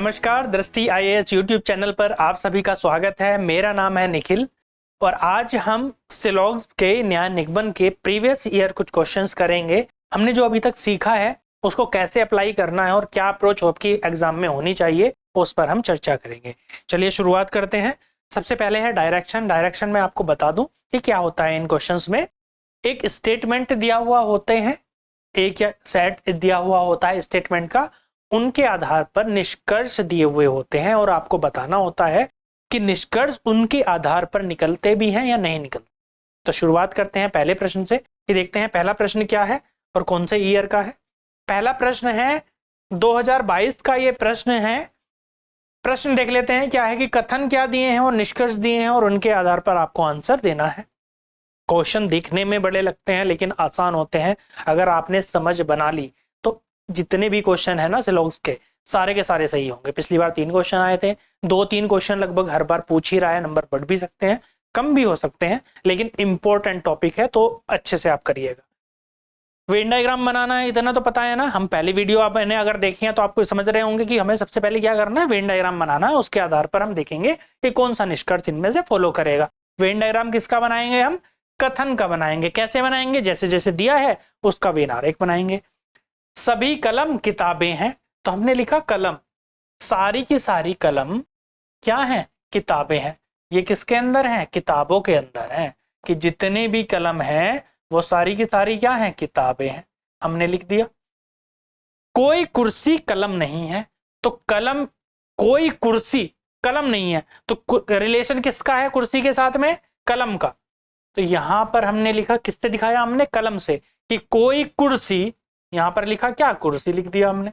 नमस्कार, दृष्टि IAS YouTube channel पर आप सभी का स्वागत है। मेरा नाम है निखिल और आज हम सिलॉग्स के न्याय निगमन के प्रीवियस ईयर कुछ क्वेश्चंस करेंगे। हमने जो अभी तक सीखा है उसको कैसे अप्लाई करना है और क्या अप्रोच आपकी एग्जाम में होनी चाहिए उस पर हम चर्चा करेंगे। चलिए शुरुआत करते हैं। सबसे पहले है डायरेक्शन। डायरेक्शन में आपको बता दूं कि क्या होता है इन क्वेश्चंस में। एक स्टेटमेंट दिया हुआ होते हैं, एक या सेट दिया हुआ होता है स्टेटमेंट का, उनके आधार पर निष्कर्ष दिए हुए होते हैं और आपको बताना होता है कि निष्कर्ष उनके आधार पर निकलते भी हैं या नहीं निकलते। तो शुरुआत करते हैं पहले प्रश्न से कि देखते हैं पहला प्रश्न क्या है और कौन से ईयर का है। पहला प्रश्न है 2022 का ये प्रश्न है। प्रश्न देख लेते हैं क्या है कि कथन क्या दिए हैं और निष्कर्ष दिए हैं और उनके आधार पर आपको आंसर देना है। क्वेश्चन दिखने में बड़े लगते हैं लेकिन आसान होते हैं अगर आपने समझ बना ली तो जितने भी क्वेश्चन है ना सिलॉग्स के सारे सही होंगे। पिछली बार 3 क्वेश्चन आए थे, 2-3 क्वेश्चन लगभग हर बार पूछ ही रहा है। नंबर बढ़ भी सकते हैं, कम भी हो सकते हैं, लेकिन इंपॉर्टेंट टॉपिक है तो अच्छे से आप करिएगा। वेन डायग्राम बनाना है इतना तो पता है ना। हम पहली वीडियो आपने अगर देखी है तो आपको समझ रहे होंगे कि हमें सबसे पहले क्या करना है, वेन डायग्राम बनाना है। उसके आधार पर हम देखेंगे कि कौन सा निष्कर्ष इनमें से फॉलो करेगा। वेन डायग्राम किसका बनाएंगे हम? कथन का बनाएंगे। कैसे बनाएंगे? जैसे जैसे दिया है उसका वेन आरेख बनाएंगे। सभी कलम किताबें हैं, तो हमने लिखा कलम, सारी की सारी कलम क्या है? किताबें हैं। ये किसके अंदर है? किताबों के अंदर है कि जितने भी कलम हैं वो सारी की सारी क्या है? किताबें हैं। हमने लिख दिया। कोई कुर्सी कलम नहीं है, तो कलम, कोई कुर्सी कलम नहीं है तो रिलेशन किसका है कुर्सी के साथ में? कलम का। तो यहां पर हमने लिखा, किससे दिखाया हमने? कलम से, कि कोई कुर्सी, यहां पर लिखा क्या? कुर्सी लिख दिया हमने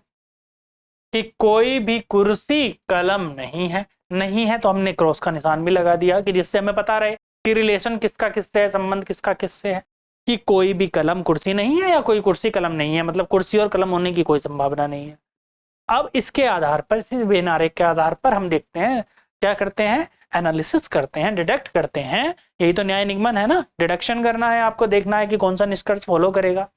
कि कोई भी कुर्सी कलम नहीं है। नहीं है तो हमने क्रॉस का निशान भी लगा दिया कि जिससे हमें पता रहे कि रिलेशन किसका किससे है, संबंध किसका किससे है। कि कोई भी कलम कुर्सी नहीं है या कोई कुर्सी कलम नहीं है, मतलब कुर्सी और कलम होने की कोई संभावना नहीं है। अब इसके आधार पर, इस वेन आरेख के आधार पर हम देखते हैं, क्या करते हैं? एनालिसिस करते हैं, डिडक्ट करते हैं। यही तो न्याय निगमन है ना, डिडक्शन करना है। आपको देखना है कि कौन सा निष्कर्ष फॉलो करेगा।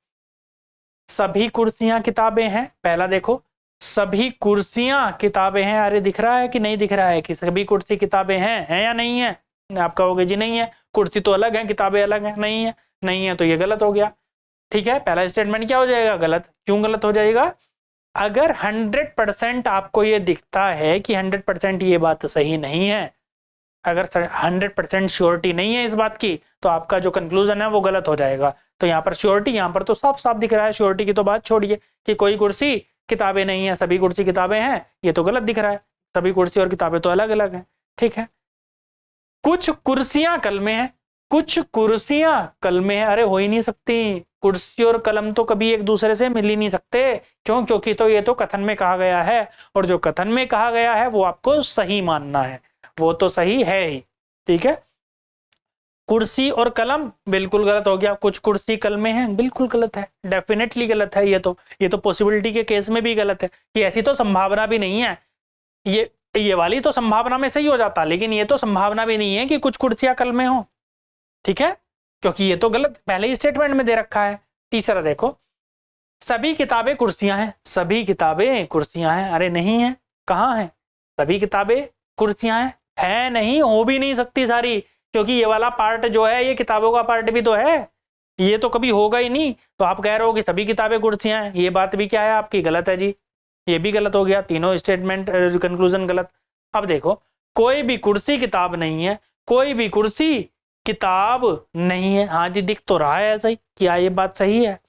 सभी कुर्सियां किताबें हैं। पहला देखो, सभी कुर्सियां किताबें हैं। अरे दिख रहा है कि नहीं दिख रहा है कि सभी कुर्सी किताबें हैं या नहीं है? आप कहोगे जी नहीं है, कुर्सी तो अलग है, किताबें अलग है। नहीं है, नहीं है तो ये गलत हो गया। ठीक है, पहला स्टेटमेंट क्या हो जाएगा? गलत। क्यों गलत हो जाएगा? अगर 100% आपको ये दिखता है कि 100% ये बात सही नहीं है, अगर 100% श्योरिटी नहीं है इस बात की, तो आपका जो कंक्लूजन है वो गलत हो जाएगा। तो यहाँ पर श्योरिटी, यहाँ पर तो साफ साफ दिख रहा है। श्योरिटी की तो बात छोड़िए कि कोई कुर्सी किताबें नहीं है, सभी कुर्सी किताबें हैं, ये तो गलत दिख रहा है। सभी कुर्सी और किताबें तो अलग अलग हैं। ठीक है, कुछ कुर्सियां कलमें हैं, कुछ कुर्सियां कलमें हैं। अरे हो ही नहीं सकती, कुर्सी और कलम तो कभी एक दूसरे से मिल ही नहीं सकते। क्यों? क्योंकि तो ये तो कथन में कहा गया है और जो कथन में कहा गया है वो आपको सही मानना है, वो तो सही है ही। ठीक है, कुर्सी और कलम बिल्कुल गलत हो गया। कुछ कुर्सी कलमें हैं, बिल्कुल गलत है, डेफिनेटली गलत है। ये तो पॉसिबिलिटी के केस में भी गलत है कि ऐसी तो संभावना भी नहीं है। ये वाली तो संभावना में सही हो जाता, लेकिन ये तो संभावना भी नहीं है कि कुछ कुर्सियां कलमें हो। ठीक है, क्योंकि ये तो गलत पहले ही स्टेटमेंट में दे रखा है। तीसरा देखो, सभी किताबें कुर्सियां हैं। सभी किताबें कुर्सियां हैं। अरे नहीं है, कहाँ है? सभी किताबें कुर्सियां हैं, है नहीं, हो भी नहीं सकती सारी, क्योंकि ये वाला पार्ट जो है ये किताबों का पार्ट भी तो है, ये तो कभी होगा ही नहीं। तो आप कह रहे हो कि सभी किताबें कुर्सियां हैं, ये बात भी क्या है आपकी? गलत है जी। ये भी गलत हो गया, तीनों स्टेटमेंट कंक्लूजन गलत। अब देखो, कोई भी कुर्सी किताब नहीं है, कोई भी कुर्सी किताब नहीं है। हाँ जी, दिख तो रहा है ऐसा ही। क्या ये बात सही है?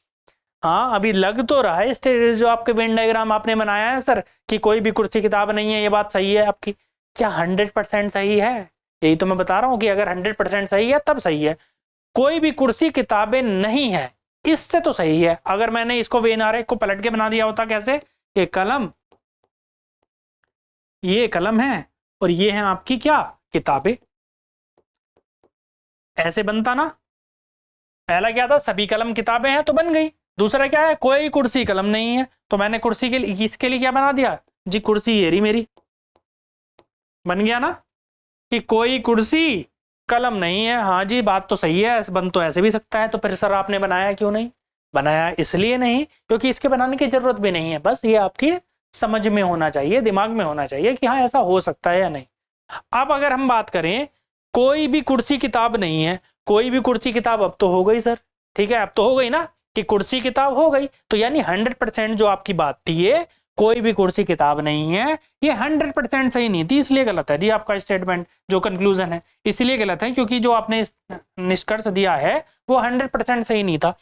हाँ, अभी लग तो रहा है जो आपके वेन डायग्राम आपने बनाया है सर कि कोई भी कुर्सी किताब नहीं है, ये बात सही है आपकी। क्या 100% सही है? यही तो मैं बता रहा हूँ कि अगर 100% सही है तब सही है। कोई भी कुर्सी किताबें नहीं है, इससे तो सही है। अगर मैंने इसको वेन आरेख को पलट के बना दिया होता, कैसे? ये कलम, ये कलम है और ये है आपकी क्या? किताबें। ऐसे बनता ना। पहला क्या था? सभी कलम किताबें हैं तो बन गई। दूसरा क्या है? कोई कुर्सी कलम नहीं है, तो मैंने कुर्सी के लिए, इसके लिए क्या बना दिया जी? कुर्सी ये रही मेरी, बन गया ना कि कोई कुर्सी कलम नहीं है। हाँ जी, बात तो सही है, बन तो ऐसे भी सकता है। तो फिर सर आपने बनाया क्यों नहीं? बनाया इसलिए नहीं क्योंकि इसके बनाने की जरूरत भी नहीं है, बस ये आपकी समझ में होना चाहिए, दिमाग में होना चाहिए कि हाँ ऐसा हो सकता है या नहीं। अब अगर हम बात करें कोई भी कुर्सी किताब नहीं है, कोई भी कुर्सी किताब अब तो हो गई सर, ठीक है अब तो हो गई ना कि कुर्सी किताब हो गई, तो यानी 100% जो आपकी बात थी ये कोई भी कुर्सी किताब नहीं है, ये 100% सही नहीं थी, इसलिए गलत है जी आपका स्टेटमेंट जो कंक्लूजन है, इसलिए गलत है क्योंकि जो आपने निष्कर्ष दिया है वो 100% सही नहीं था।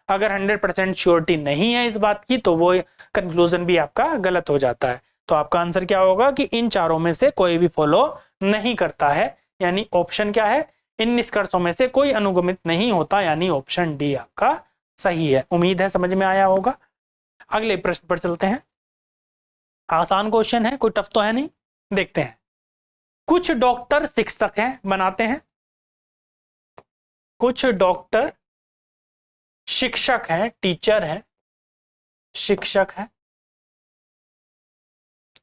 अगर 100% श्योरिटी नहीं है इस बात की तो वो कंक्लूजन भी आपका गलत हो जाता है। तो आपका आंसर क्या होगा कि इन चारों में से कोई भी फॉलो नहीं करता है, यानी ऑप्शन क्या है, इन निष्कर्षों में से कोई अनुगमित नहीं होता, यानी ऑप्शन डी आपका सही है। उम्मीद है समझ में आया होगा। अगले प्रश्न पर चलते हैं। आसान क्वेश्चन है, कोई टफ तो है नहीं, देखते हैं। कुछ डॉक्टर शिक्षक हैं, बनाते हैं। कुछ डॉक्टर शिक्षक हैं, टीचर हैं, शिक्षक हैं,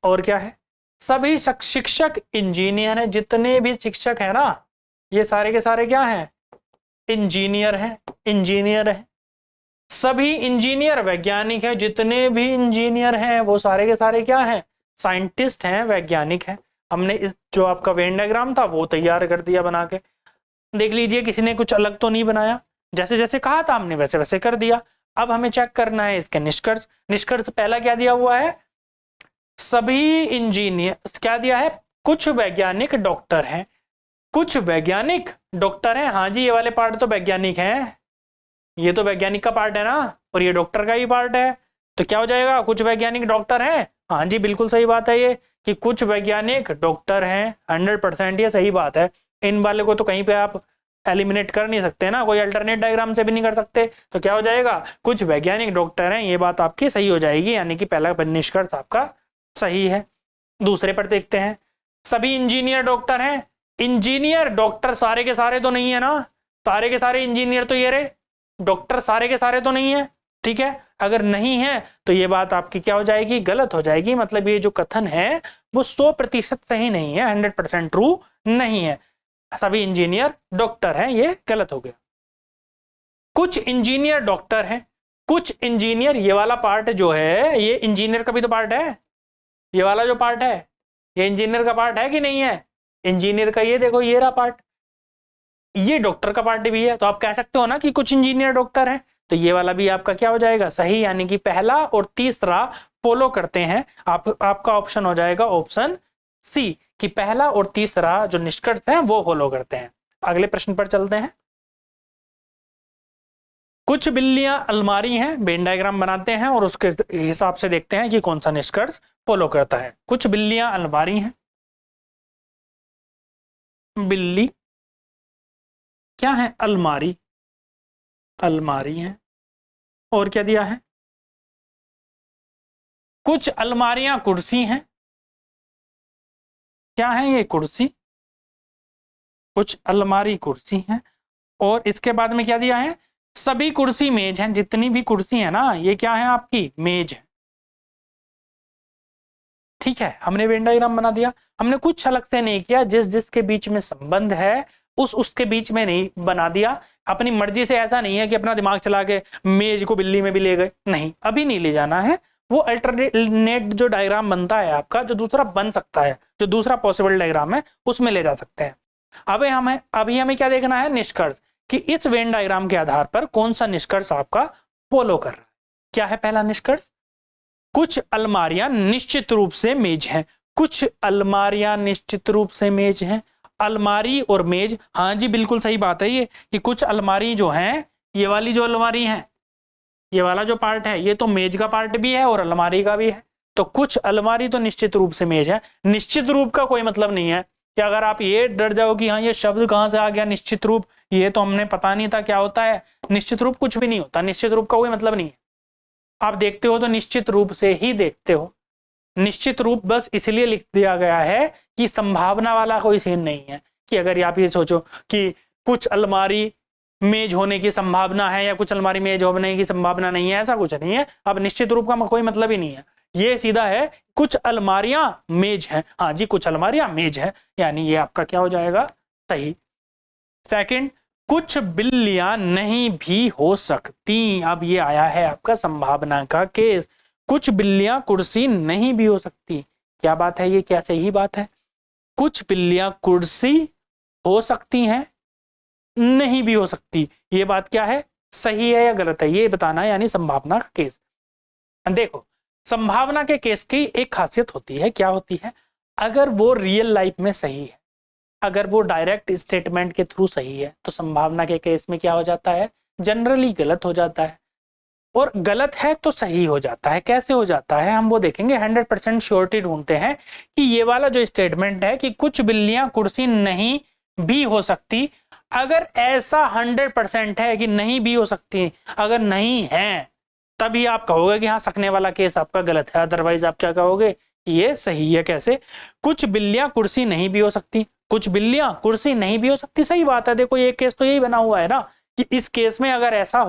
और क्या है, सभी शिक्षक इंजीनियर हैं। जितने भी शिक्षक हैं ना ये सारे के सारे क्या हैं, इंजीनियर हैं, इंजीनियर हैं। सभी इंजीनियर वैज्ञानिक हैं, जितने भी इंजीनियर हैं वो सारे के सारे क्या हैं, साइंटिस्ट हैं, वैज्ञानिक हैं। हमने इस जो आपका वेन डायग्राम था वो तैयार कर दिया बना के, देख लीजिए किसी ने कुछ अलग तो नहीं बनाया, जैसे जैसे कहा था हमने वैसे वैसे कर दिया। अब हमें चेक करना है इसके निष्कर्ष। निष्कर्ष पहला क्या दिया हुआ है, सभी इंजीनियर, क्या दिया है, कुछ वैज्ञानिक डॉक्टर हैं। कुछ वैज्ञानिक डॉक्टर हैं, हाँ जी ये वाले पार्ट तो वैज्ञानिक हैं, ये तो वैज्ञानिक का पार्ट है ना, और ये डॉक्टर का ही पार्ट है, तो क्या हो जाएगा, कुछ वैज्ञानिक डॉक्टर हैं। हाँ जी बिल्कुल सही बात है ये कि कुछ वैज्ञानिक डॉक्टर हैं, 100% ये सही बात है। इन वाले को तो कहीं पे आप एलिमिनेट कर नहीं सकते ना, कोई अल्टरनेट डायग्राम से भी नहीं कर सकते, तो क्या हो जाएगा, कुछ वैज्ञानिक डॉक्टर हैं, ये बात आपकी सही हो जाएगी, यानी कि पहला निष्कर्ष आपका सही है। दूसरे पर देखते हैं, सभी इंजीनियर डॉक्टर हैं। इंजीनियर डॉक्टर सारे के सारे तो नहीं है ना, सारे के सारे इंजीनियर तो ये रहे, डॉक्टर सारे के सारे तो नहीं है, ठीक है। अगर नहीं है तो ये बात आपकी क्या हो जाएगी, गलत हो जाएगी। मतलब ये जो कथन है वो 100% सही नहीं है, 100% ट्रू नहीं है। सभी इंजीनियर डॉक्टर हैं, ये गलत हो गया। कुछ इंजीनियर डॉक्टर हैं, कुछ इंजीनियर, ये वाला पार्ट जो है ये इंजीनियर का भी तो पार्ट है, ये वाला जो पार्ट है ये इंजीनियर का पार्ट है कि नहीं है, इंजीनियर का ये देखो ये रहा पार्ट, ये डॉक्टर का पार्ट भी है, तो आप कह सकते हो ना कि कुछ इंजीनियर डॉक्टर हैं, तो ये वाला भी आपका क्या हो जाएगा, सही, यानी कि पहला और तीसरा फॉलो करते हैं। आपका ऑप्शन हो जाएगा ऑप्शन सी कि पहला और तीसरा जो निष्कर्ष है वो फॉलो करते हैं। अगले प्रश्न पर चलते हैं। कुछ बिल्लियां अलमारी हैं, वेन डायग्राम बनाते हैं और उसके हिसाब से देखते हैं कि कौन सा निष्कर्ष फॉलो करता है। कुछ बिल्लियां अलमारी हैं, बिल्ली क्या है, अलमारी, अलमारी है, और क्या दिया है, कुछ अलमारियां कुर्सी हैं, क्या है ये, कुर्सी, कुछ अलमारी कुर्सी हैं, और इसके बाद में क्या दिया है, सभी कुर्सी मेज हैं। जितनी भी कुर्सी है ना ये क्या है आपकी, मेज है, ठीक है। हमने वेन डायग्राम बना दिया, हमने कुछ अलग से नहीं किया, जिस जिसके बीच में संबंध है उसके बीच में नहीं बना दिया। अपनी मर्जी से ऐसा नहीं है कि अपना दिमाग चला के मेज को बिल्ली में भी ले गए, नहीं अभी नहीं ले जाना है। वो अल्टरनेट जो डायग्राम बनता है आपका, जो दूसरा बन सकता है, जो दूसरा पॉसिबल डायग्राम है उसमें ले जा सकते हैं। अभी हमें क्या देखना है, निष्कर्ष, कि इस वेन डायग्राम के आधार पर कौन सा निष्कर्ष आपका फॉलो कर रहा है। क्या है पहला निष्कर्ष, कुछ अलमारियां निश्चित रूप से मेज हैं, कुछ अलमारियां निश्चित रूप से मेज हैं। अलमारी और मेज, हाँ जी बिल्कुल सही बात है ये कि कुछ अलमारी जो हैं, ये वाली जो अलमारी है, ये वाला जो पार्ट है ये तो मेज का पार्ट भी है और अलमारी का भी है, तो कुछ अलमारी तो निश्चित रूप से मेज है। निश्चित रूप का कोई मतलब नहीं है कि अगर आप ये डर जाओ कि हाँ ये शब्द कहाँ से आ गया निश्चित रूप, ये तो हमने पता नहीं था क्या होता है। निश्चित रूप कुछ भी नहीं होता, निश्चित रूप का कोई मतलब नहीं है। आप देखते हो तो निश्चित रूप से ही देखते हो, निश्चित रूप बस इसलिए लिख दिया गया है कि संभावना वाला कोई सीन नहीं है कि अगर आप ये सोचो कि कुछ अलमारी मेज होने की संभावना है या कुछ अलमारी मेज होने की संभावना नहीं है, ऐसा कुछ नहीं है। अब निश्चित रूप का कोई मतलब ही नहीं है, ये सीधा है कुछ अलमारियां मेज हैं, हाँ जी कुछ अलमारियां मेज हैं, यानी ये आपका क्या हो जाएगा, सही। सेकंड, कुछ बिल्लियां नहीं भी हो सकती, अब ये आया है आपका संभावना का केस। कुछ बिल्लियां कुर्सी नहीं भी हो सकती। क्या बात है ये, क्या सही बात है? कुछ बिल्लियां कुर्सी हो सकती हैं, नहीं भी हो सकती। ये बात क्या है, सही है या गलत है, ये बताना है, यानी संभावना का केस। देखो, संभावना के केस की एक खासियत होती है, क्या होती है? अगर वो रियल लाइफ में सही है, अगर वो डायरेक्ट स्टेटमेंट के थ्रू सही है, तो संभावना के केस में क्या हो जाता है, जनरली गलत हो जाता है। और गलत है तो सही हो जाता है। कैसे हो जाता है हम वो देखेंगे। 100% श्योरिटी ढूंढते हैं कि ये वाला जो स्टेटमेंट है कि कुछ बिल्लियां कुर्सी नहीं भी हो सकती, अगर ऐसा 100% है कि नहीं भी हो सकती, अगर नहीं है तभी आप कहोगे कि हाँ सकने वाला केस आपका गलत है, अदरवाइज आप क्या कहोगे कि ये सही है। कैसे? कुछ बिल्लियां कुर्सी नहीं भी हो सकती, कुछ बिल्लियां कुर्सी नहीं भी हो सकती, सही बात है। देखो ये केस तो यही बना हुआ है ना कि इस केस में अगर ऐसा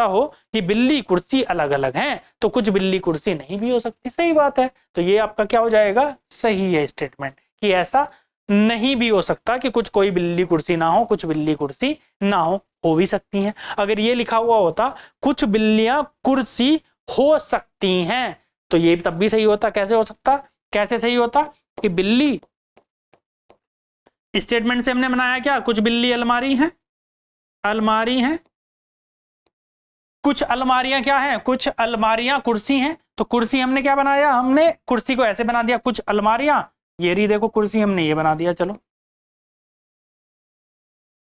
हो कि बिल्ली कुर्सी अलग अलग हैं, तो कुछ बिल्ली कुर्सी नहीं भी हो सकती, सही बात है। तो ये आपका क्या हो जाएगा, सही है स्टेटमेंट कि ऐसा नहीं भी हो सकता कि कुछ कोई बिल्ली कुर्सी ना हो, कुछ बिल्ली कुर्सी ना हो भी सकती हैं। अगर ये लिखा हुआ होता कुछ बिल्लियां कुर्सी हो सकती हैं, तो ये तब भी सही होता। कैसे हो सकता, कैसे सही होता कि बिल्ली, स्टेटमेंट से हमने बनाया क्या, कुछ बिल्ली अलमारी हैं, अलमारी हैं, कुछ अलमारियां क्या हैं, कुछ अलमारियां कुर्सी हैं। तो कुर्सी हमने क्या बनाया, हमने कुर्सी को ऐसे बना दिया, कुछ अलमारियां, ये रही देखो कुर्सी, हमने ये बना दिया। चलो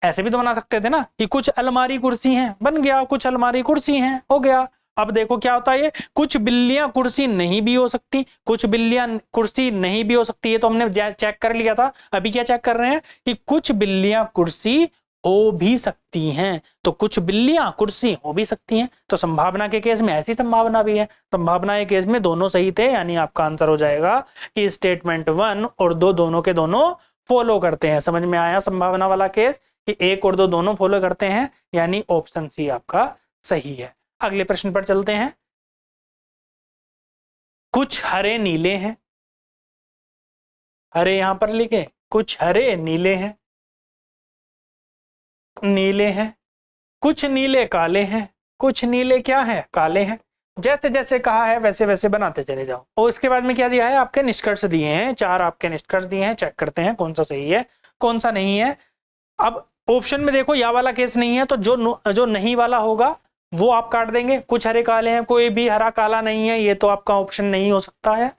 ऐसे भी तो बना सकते थे ना कि कुछ अलमारी कुर्सी हैं, बन गया, कुछ अलमारी कुर्सी हैं, हो गया। अब देखो क्या होता है, ये कुछ बिल्लियां कुर्सी नहीं भी हो सकती, कुछ बिल्लियां कुर्सी नहीं भी हो सकती, ये तो हमने चेक कर लिया था। अभी क्या चेक कर रहे हैं कि कुछ बिल्लियां कुर्सी हो भी सकती हैं, तो कुछ बिल्लियां कुर्सी हो भी सकती हैं। तो संभावना के केस में ऐसी संभावना भी है, संभावना के केस में दोनों सही थे, यानी आपका आंसर हो जाएगा कि स्टेटमेंट 1 और 2 दोनों के दोनों फॉलो करते हैं। समझ में आया संभावना वाला केस कि 1 और 2 दोनों फॉलो करते हैं, यानी ऑप्शन सी आपका सही है। अगले प्रश्न पर चलते हैं। कुछ हरे नीले हैं, हरे यहां पर लिखे, कुछ हरे नीले हैं, नीले हैं, कुछ नीले काले हैं, कुछ नीले क्या है, काले हैं। जैसे जैसे कहा है वैसे वैसे बनाते चले जाओ। और इसके बाद में क्या दिया है, आपके निष्कर्ष दिए हैं, 4 आपके निष्कर्ष दिए हैं। चेक करते हैं कौन सा सही है कौन सा नहीं है। अब ऑप्शन में देखो या वाला केस नहीं है, तो जो नहीं वाला होगा वो आप काट देंगे। कुछ हरे काले हैं, कोई भी हरा काला नहीं है, ये तो आपका ऑप्शन नहीं हो सकता है।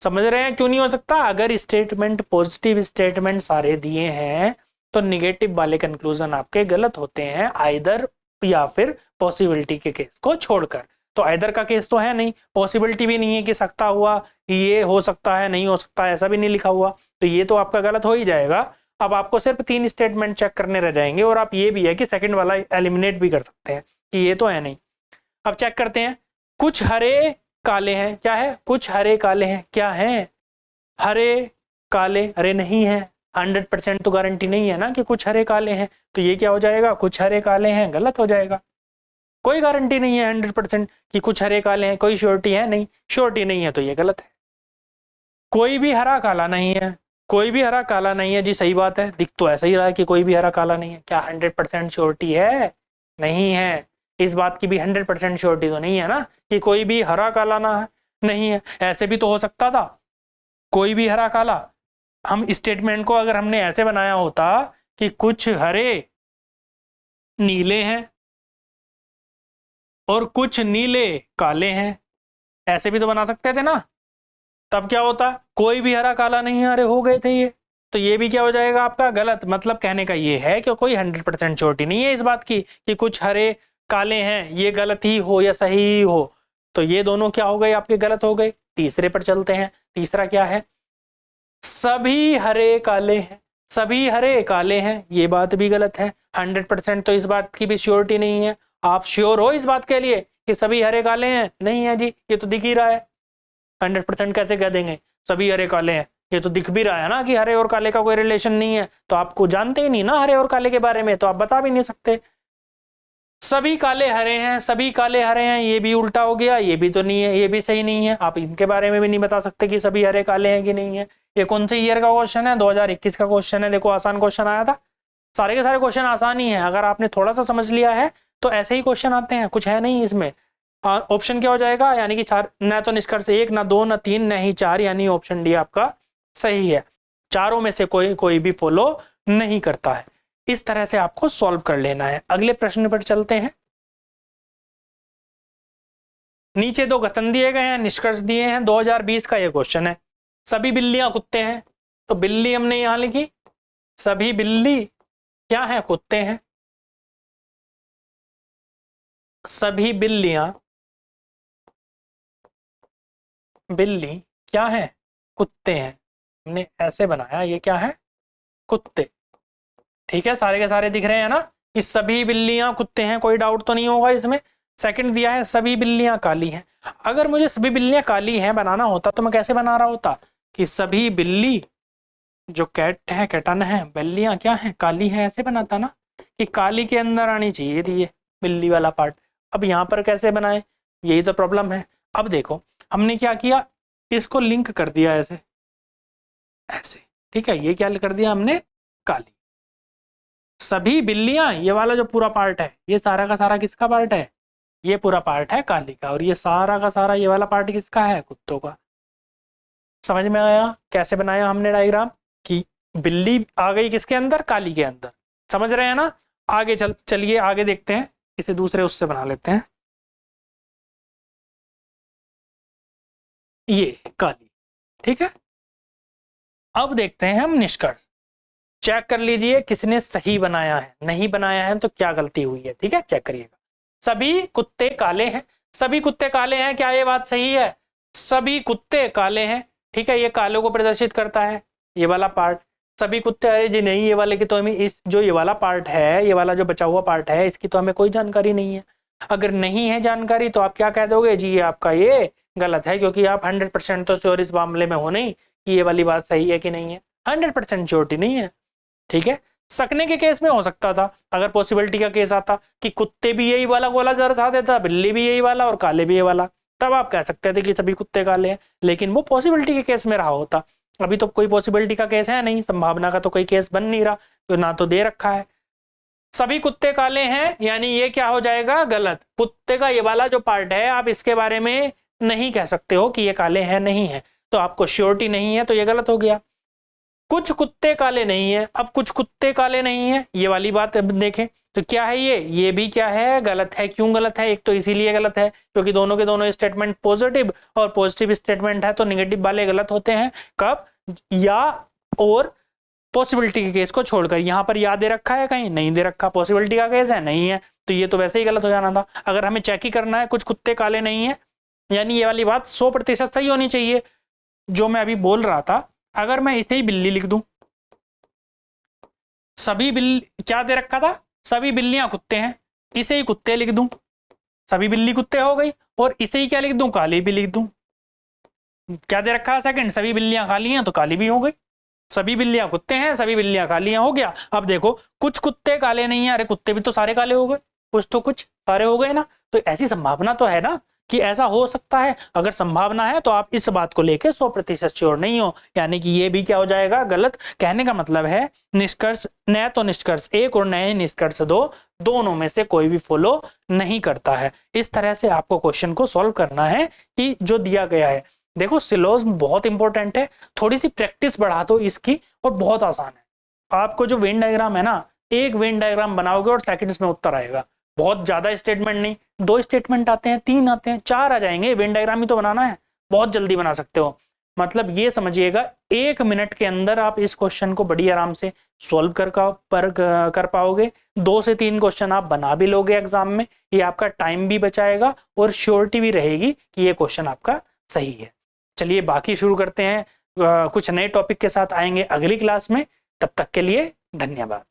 समझ रहे हैं क्यों नहीं हो सकता? अगर स्टेटमेंट पॉजिटिव स्टेटमेंट सारे दिए हैं तो निगेटिव वाले कंक्लूजन आपके गलत होते हैं, आइदर या फिर पॉसिबिलिटी के केस को छोड़कर। तो आइदर का केस तो है नहीं, पॉसिबिलिटी भी नहीं है कि सकता हुआ ये हो सकता है, नहीं हो सकता ऐसा भी नहीं लिखा हुआ, तो ये तो आपका गलत हो ही जाएगा। अब आपको सिर्फ 3 स्टेटमेंट चेक करने रह जाएंगे, और आप ये भी है कि सेकंड वाला एलिमिनेट भी कर सकते हैं कि ये तो है नहीं। अब चेक करते हैं। कुछ हरे काले हैं, क्या है, कुछ हरे काले हैं, क्या है, हरे काले, हरे नहीं है। 100% तो गारंटी नहीं है ना कि कुछ हरे काले हैं, तो ये क्या हो जाएगा, कुछ हरे काले हैं, गलत हो जाएगा। कोई गारंटी नहीं है 100% कि कुछ हरे काले हैं, कोई श्योरिटी है नहीं, श्योरिटी नहीं है तो ये गलत है। कोई भी हरा काला नहीं है, कोई भी हरा काला नहीं है जी, सही बात है, दिख तो ऐसा ही रहा है कि कोई भी हरा काला नहीं है। क्या 100% श्योरिटी है? नहीं है। इस बात की भी 100% श्योरिटी तो नहीं है ना कि कोई भी हरा काला ना है, नहीं है। ऐसे भी तो हो सकता था कोई भी हरा काला। हम स्टेटमेंट को अगर हमने ऐसे बनाया होता कि कुछ हरे नीले हैं और कुछ नीले काले हैं, ऐसे भी तो बना सकते थे ना। तब क्या होता, कोई भी हरा काला नहीं है, अरे हो गए थे ये। तो ये भी क्या हो जाएगा आपका गलत। मतलब कहने का ये है कि कोई 100% श्योरिटी नहीं है इस बात की कि कुछ हरे काले हैं, ये गलत ही हो या सही ही हो। तो ये दोनों क्या हो गए आपके, गलत हो गए। तीसरे पर चलते हैं। तीसरा क्या है, सभी हरे काले हैं, सभी हरे काले हैं, ये बात भी गलत है। 100% तो इस बात की भी श्योरिटी नहीं है। आप श्योर हो इस बात के लिए कि सभी हरे काले हैं? नहीं है जी, ये तो दिख ही रहा है। 100% कैसे कह देंगे सभी हरे काले हैं, ये तो दिख भी रहा है ना कि हरे और काले का कोई रिलेशन नहीं है। तो आपको जानते ही नहीं ना हरे और काले के बारे में, तो आप बता भी नहीं सकते। सभी काले हरे हैं, सभी काले हरे हैं, ये भी उल्टा हो गया, ये भी तो नहीं है, ये भी सही नहीं है। आप इनके बारे में भी नहीं बता सकते कि सभी हरे काले हैं कि नहीं है। ये कौन से ईयर का क्वेश्चन है, 2021 का क्वेश्चन है। देखो आसान क्वेश्चन आया था, सारे के सारे क्वेश्चन आसान ही है। अगर आपने थोड़ा सा समझ लिया है तो ऐसे ही क्वेश्चन आते हैं, कुछ है नहीं इसमें। ऑप्शन क्या हो जाएगा, यानी कि 4, न तो निष्कर्ष 1, न 2, न 3, न ही 4, यानी ऑप्शन डी आपका सही है। चारों में से कोई भी फॉलो नहीं करता है। इस तरह से आपको सॉल्व कर लेना है। अगले प्रश्न पर चलते हैं। नीचे 2 कथन दिए गए हैं, निष्कर्ष दिए हैं। 2020 का ये क्वेश्चन है। सभी बिल्लियां कुत्ते हैं, तो बिल्ली हमने यहां लिखी, सभी बिल्ली क्या है, कुत्ते हैं। सभी बिल्ली क्या है, कुत्ते हैं। हमने ऐसे बनाया, ये क्या है, कुत्ते। ठीक है, सारे के सारे दिख रहे हैं ना कि सभी बिल्लियां कुत्ते हैं, कोई डाउट तो नहीं होगा इसमें। सेकंड दिया है सभी बिल्लियां काली हैं। अगर मुझे सभी बिल्लियां काली हैं बनाना होता तो मैं कैसे बना रहा होता कि सभी बिल्ली जो कैट है, कैटन है, बिल्लियां क्या है, काली है, ऐसे बनाता ना कि काली के अंदर आनी चाहिए थी ये बिल्ली वाला पार्ट। अब यहाँ पर कैसे बनाए, यही तो प्रॉब्लम है। अब देखो हमने क्या किया, इसको लिंक कर दिया ऐसे ऐसे। ठीक है, ये क्या कर दिया हमने, काली। सभी बिल्लियां, ये वाला जो पूरा पार्ट है, ये सारा का सारा किसका पार्ट है, ये पूरा पार्ट है काली का, और ये सारा का सारा ये वाला पार्ट किसका है, कुत्तों का। समझ में आया कैसे बनाया हमने डायग्राम कि बिल्ली आ गई किसके अंदर, काली के अंदर। समझ रहे हैं ना। आगे चलिए आगे देखते हैं, इसे दूसरे उससे बना लेते हैं। ये काली, ठीक है। अब देखते हैं हम निष्कर्ष। चेक कर लीजिए किसने सही बनाया है, नहीं बनाया है तो क्या गलती हुई है। ठीक है, चेक करिएगा। सभी कुत्ते काले हैं, सभी कुत्ते काले हैं, क्या ये बात सही है, सभी कुत्ते काले हैं। ठीक है, ये कालों को प्रदर्शित करता है ये वाला पार्ट। सभी कुत्ते, अरे जी नहीं, ये वाले की तो हमें इस जो ये वाला पार्ट है, ये वाला जो बचा हुआ पार्ट है, इसकी तो हमें कोई जानकारी नहीं है। अगर नहीं है जानकारी तो आप क्या कह दोगे, जी ये आपका ये गलत है, क्योंकि आप 100% तो श्योर इस मामले में हो नहीं कि ये वाली बात सही है कि नहीं है। 100% श्योरिटी नहीं है। ठीक है, सकने के केस में हो सकता था, अगर पॉसिबिलिटी का केस आता कि कुत्ते भी यही वाला गोला दर्शा देता, बिल्ली भी यही वाला और काले भी ये वाला, तब आप कह सकते थे कि सभी कुत्ते काले हैं। लेकिन वो पॉसिबिलिटी के केस में रहा होता। अभी तो कोई पॉसिबिलिटी का केस है नहीं, संभावना का तो कोई केस बन नहीं रहा, तो ना तो दे रखा है। सभी कुत्ते काले हैं, यानी ये क्या हो जाएगा, गलत। कुत्ते का ये वाला जो पार्ट है, आप इसके बारे में नहीं कह सकते हो कि ये काले हैं, नहीं है, तो आपको श्योरिटी नहीं है, तो ये गलत हो गया। कुछ कुत्ते काले नहीं है, अब कुछ कुत्ते काले नहीं है, ये वाली बात अब देखें तो क्या है, ये भी क्या है, गलत है। क्यों गलत है, एक तो इसीलिए गलत है क्योंकि दोनों के दोनों स्टेटमेंट पॉजिटिव और पॉजिटिव स्टेटमेंट है, तो नेगेटिव वाले गलत होते हैं कब, या और पॉसिबिलिटी के केस को छोड़कर। यहां पर या दे रखा है, कहीं नहीं दे रखा, पॉसिबिलिटी का केस है, नहीं है, तो ये तो वैसे ही गलत हो जाना था। अगर हमें चेक ही करना है कुछ कुत्ते काले नहीं है, यानी ये वाली बात 100% सही होनी चाहिए जो मैं अभी बोल रहा था। अगर मैं इसे ही बिल्ली लिख दूं, सभी बिल्ली क्या दे रखा था, सभी बिल्लियां कुत्ते हैं, इसे ही कुत्ते लिख दूं, सभी बिल्ली कुत्ते हो गई, और इसे ही क्या लिख दूं, काली भी लिख दूं। क्या दे रखा है सेकंड, सभी बिल्लियां काली हैं तो काली भी हो गई, सभी बिल्लियां कुत्ते हैं, सभी बिल्लियां कालियां हो गया। अब देखो कुछ कुत्ते काले नहीं है, अरे कुत्ते भी तो सारे काले हो गए, कुछ तो कुछ सारे हो गए ना, तो ऐसी संभावना तो है ना कि ऐसा हो सकता है। अगर संभावना है तो आप इस बात को लेकर 100% श्योर नहीं हो, यानी कि ये भी क्या हो जाएगा, गलत। कहने का मतलब है निष्कर्ष न तो निष्कर्ष 1 और न निष्कर्ष 2 दोनों में से कोई भी फॉलो नहीं करता है। इस तरह से आपको क्वेश्चन को सॉल्व करना है कि जो दिया गया है। देखो सिलोज बहुत इंपॉर्टेंट है, थोड़ी सी प्रैक्टिस बढ़ा दो इसकी और बहुत आसान है। आपको जो वेन डायग्राम है ना, एक वेन डायग्राम बनाओगे और सेकंड्स में उत्तर आएगा। बहुत ज्यादा स्टेटमेंट नहीं, 2 स्टेटमेंट आते हैं, 3 आते हैं, 4 आ जाएंगे, वेन डायग्राम ही तो बनाना है, बहुत जल्दी बना सकते हो। मतलब ये समझिएगा 1 मिनट के अंदर आप इस क्वेश्चन को बड़ी आराम से सॉल्व कर पाओगे। 2 से 3 क्वेश्चन आप बना भी लोगे एग्जाम में, ये आपका टाइम भी बचाएगा और श्योरिटी भी रहेगी कि ये क्वेश्चन आपका सही है। चलिए बाकी शुरू करते हैं, कुछ नए टॉपिक के साथ आएंगे अगली क्लास में। तब तक के लिए धन्यवाद।